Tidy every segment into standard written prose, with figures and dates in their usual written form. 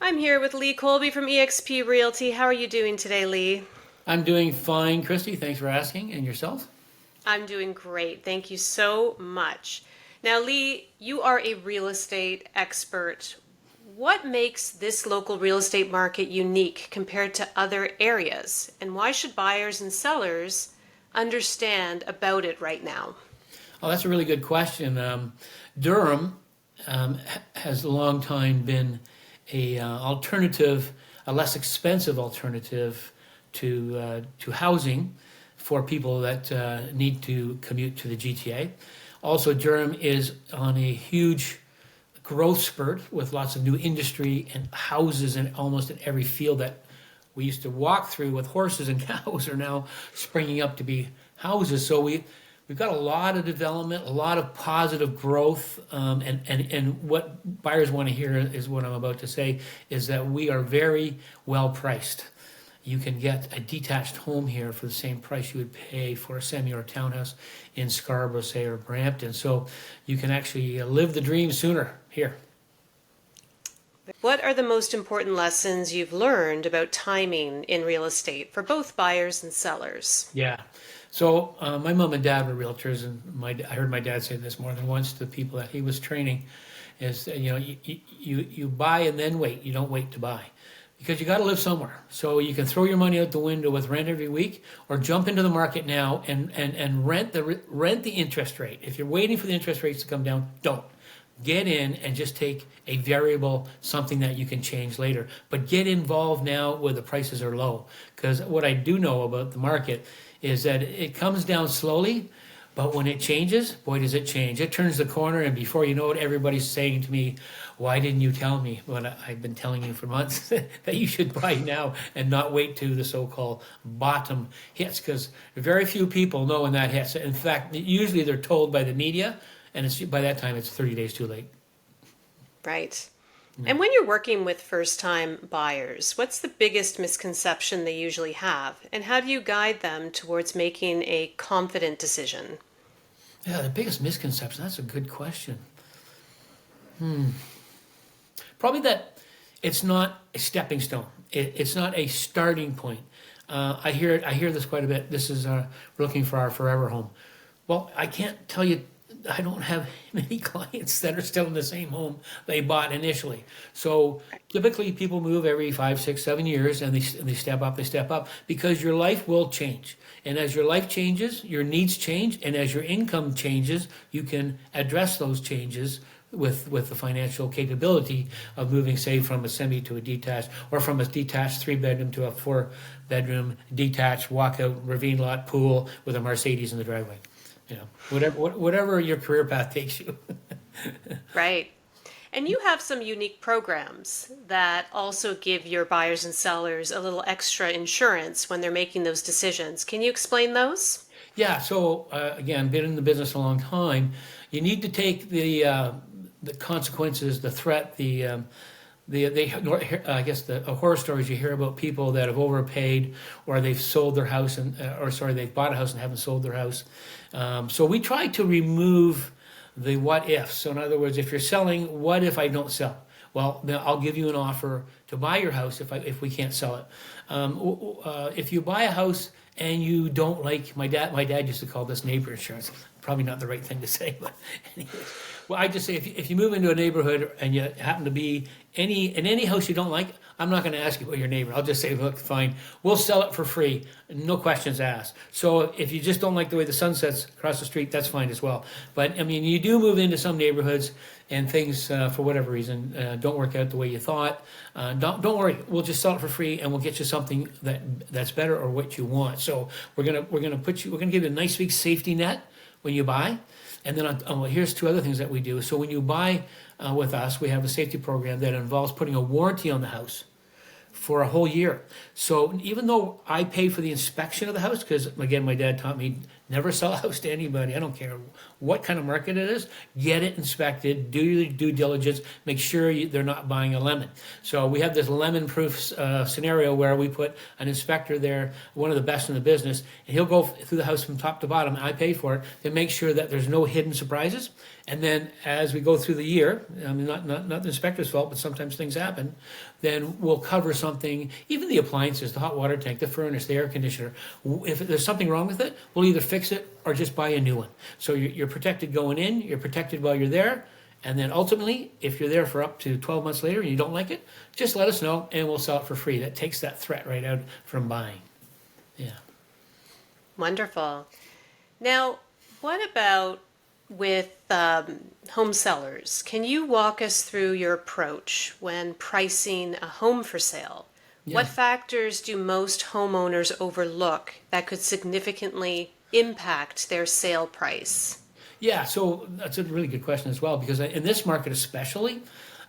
I'm here with Lee Colby from eXp Realty. How are you doing today, Lee? I'm doing fine, Kristie. Thanks for asking. And yourself? I'm doing great. Thank you so much. Now, Lee, you are a real estate expert. What makes this local real estate market unique compared to other areas? And why should buyers and sellers understand about it right now? Oh, that's a really good question. Durham has a long time been a alternative, a less expensive alternative to housing for people that need to commute to the GTA. Also, Durham is on a huge growth spurt with lots of new industry and houses in almost in every field that we used to walk through with horses and cows are now springing up to be houses. So we've got a lot of development, a lot of positive growth, and what buyers want to hear is what I'm about to say is that we are very well priced. You can get a detached home here for the same price you would pay for a semi or a townhouse in Scarborough, say, or Brampton. So you can actually live the dream sooner here. What are the most important lessons you've learned about timing in real estate for both buyers and sellers? Yeah. So my mom and dad were realtors, and I heard my dad say this more than once to the people that he was training, is you buy and then wait. You don't wait to buy, because you got to live somewhere. So you can throw your money out the window with rent every week, or jump into the market now and rent the interest rate. If you're waiting for the interest rates to come down, don't. Get in and just take a variable, something that you can change later. But get involved now where the prices are low. Because what I do know about the market is that it comes down slowly, but when it changes, boy, does it change. It turns the corner, and before you know it, everybody's saying to me, why didn't you tell me what I've been telling you for months, that you should buy now and not wait till the so-called bottom hits, because very few people know when that hits. In fact, usually they're told by the media, and by that time it's 30 days too late. Right. Yeah. And when you're working with first-time buyers, what's the biggest misconception they usually have? And how do you guide them towards making a confident decision? Yeah, the biggest misconception, that's a good question. Probably that it's not a stepping stone. It's not a starting point. I hear this quite a bit. This is we're looking for our forever home. Well, I can't tell you. I don't have many clients that are still in the same home they bought initially. So typically people move every 5, 6, 7 years, and they step up, because your life will change. And as your life changes, your needs change, and as your income changes, you can address those changes with the financial capability of moving, say, from a semi to a detached, or from a detached 3-bedroom to a 4-bedroom detached walkout ravine lot pool with a Mercedes in the driveway. Whatever your career path takes you. Right. And you have some unique programs that also give your buyers and sellers a little extra insurance when they're making those decisions. Can you explain those? Yeah. So again, been in the business a long time. You need to take the consequences, the threat, I guess the horror stories you hear about people that have overpaid, or they've sold their house they've bought a house and haven't sold their house. So we try to remove the what ifs. So in other words, if you're selling, what if I don't sell? Well, then I'll give you an offer to buy your house if we can't sell it. If you buy a house and you don't like, my dad used to call this neighbor insurance. Probably not the right thing to say, but anyways. Well, I just say if you move into a neighborhood and you happen to be in any house you don't like, I'm not going to ask you about your neighbor. I'll just say, look, fine, we'll sell it for free, no questions asked. So if you just don't like the way the sun sets across the street, that's fine as well. But I mean, you do move into some neighborhoods and things for whatever reason don't work out the way you thought. Don't worry, we'll just sell it for free and we'll get you something that's better or what you want. So we're gonna give you a nice big safety net when you buy. And then here's 2 other things that we do. So when you buy with us, we have a safety program that involves putting a warranty on the house for a whole year. So even though I pay for the inspection of the house, because again, my dad taught me Never sell a house to anybody. I don't care what kind of market it is. Get it inspected. Do your due diligence. Make sure they're not buying a lemon. So we have this lemon-proof scenario where we put an inspector there, one of the best in the business, and he'll go through the house from top to bottom. I pay for it to make sure that there's no hidden surprises. And then as we go through the year, I mean, not the inspector's fault, but sometimes things happen, then we'll cover something, even the appliances, the hot water tank, the furnace, the air conditioner. If there's something wrong with it, we'll either fix it or just buy a new one. So you're protected going in, you're protected while you're there, and then ultimately, if you're there for up to 12 months later and you don't like it, just let us know and we'll sell it for free. That takes that threat right out from buying. Yeah. Wonderful. Now, what about with home sellers? Can you walk us through your approach when pricing a home for sale? Yeah. What factors do most homeowners overlook that could significantly impact their sale price? Yeah, so that's a really good question as well, because in this market especially,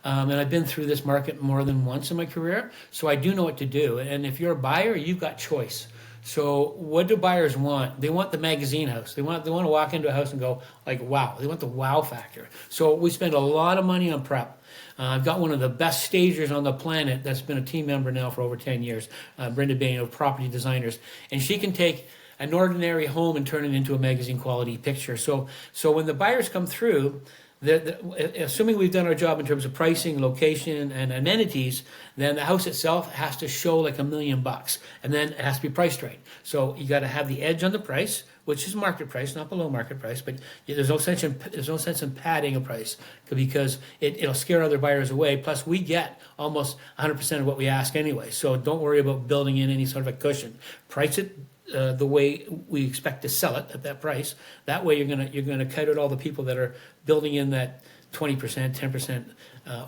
and I've been through this market more than once in my career, so I do know what to do. And if you're a buyer, you've got choice. So what do buyers want? They want the magazine house. They want to walk into a house and go like, wow. They want the wow factor. So we spend a lot of money on prep. I've got one of the best stagers on the planet that's been a team member now for over 10 years, Brenda Bain of Property Designers, and she can take an ordinary home and turn it into a magazine quality picture. So when the buyers come through, assuming we've done our job in terms of pricing, location, and amenities, then the house itself has to show like $1 million, and then it has to be priced right. So you got to have the edge on the price, which is market price, not below market price. But there's no sense in padding a price because it'll scare other buyers away. Plus, we get almost 100% of what we ask anyway. So don't worry about building in any sort of a cushion. Price it the way we expect to sell it at that price. That way you're gonna cut out all the people that are building in that 20%, 10%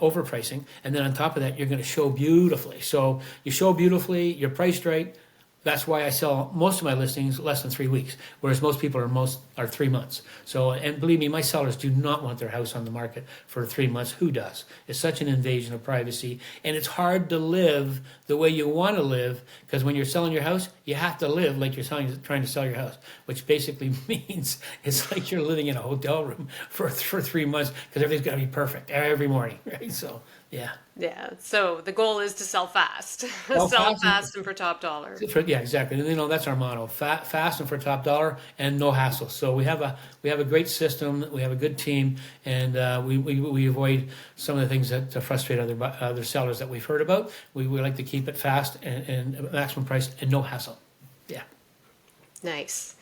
overpricing, and then on top of that you're gonna show beautifully. So you show beautifully, you're priced right. That's why I sell most of my listings less than 3 weeks, whereas most people are 3 months. So, and believe me, my sellers do not want their house on the market for 3 months. Who does? It's such an invasion of privacy, and it's hard to live the way you want to live, because when you're selling your house, you have to live like you're trying to sell your house, which basically means it's like you're living in a hotel room for 3 months because everything's got to be perfect every morning, right? So, yeah. Yeah, so the goal is to sell fast. Sell Sell fast fast and for top dollar. Yeah, exactly. And that's our motto: fast and for top dollar, and no hassle. So we have a great system. We have a good team, and we avoid some of the things that frustrate other sellers that we've heard about. We like to keep it fast and maximum price and no hassle. Yeah. Nice.